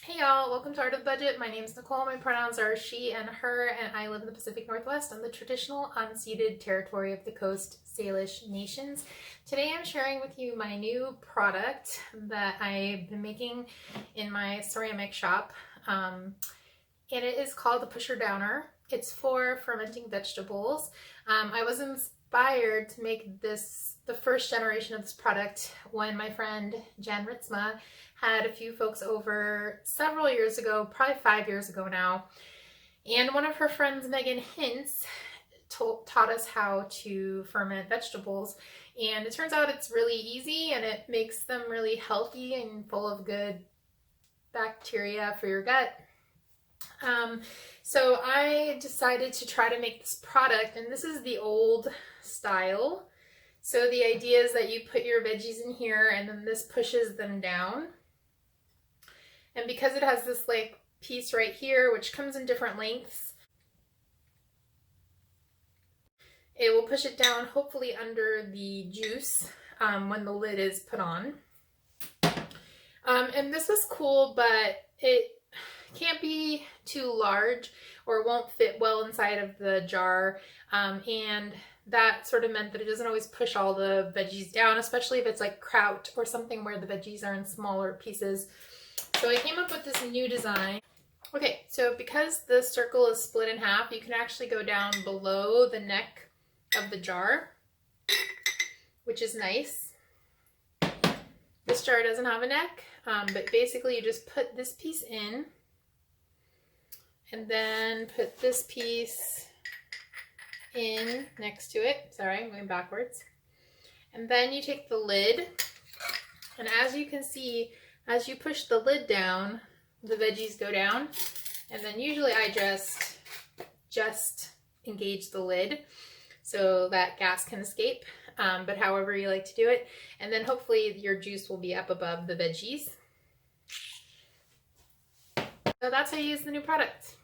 Hey y'all, welcome to Art of the Budget. My name is Nicole, my pronouns are she and her, and I live in the Pacific Northwest on the traditional unceded territory of the Coast Salish Nations. Today I'm sharing with you my new product that I've been making in my ceramic shop, and it is called the Pusher Downer. It's for fermenting vegetables. I was inspired to make this, the first generation of this product, when my friend Jen Ritzma had a few folks over several years ago, probably 5 years ago now, and one of her friends, Megan Hintz, taught us how to ferment vegetables, and it turns out it's really easy and it makes them really healthy and full of good bacteria for your gut. So I decided to try to make this product, and this is the old style. So the idea is that you put your veggies in here and then this pushes them down. And because it has this like piece right here, which comes in different lengths, it will push it down hopefully under the juice when the lid is put on. And this is cool, but it can't be too large or won't fit well inside of the jar. And that sort of meant that it doesn't always push all the veggies down, especially if it's like kraut or something where the veggies are in smaller pieces. So I came up with this new design. Okay, so because the circle is split in half, you can actually go down below the neck of the jar, which is nice. This jar doesn't have a neck, but basically you just put this piece in and then put this piece in next to it. Sorry, I'm going backwards. And then you take the lid, and as you can see, as you push the lid down, the veggies go down, and then usually I just engage the lid so that gas can escape, but however you like to do it. And then hopefully your juice will be up above the veggies. So that's how you use the new product.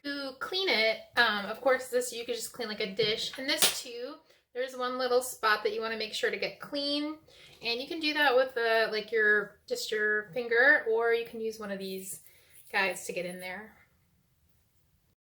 To clean it, of course this you could just clean like a dish, and this too, there's one little spot that you want to make sure to get clean, and you can do that with like just your finger, or you can use one of these guys to get in there.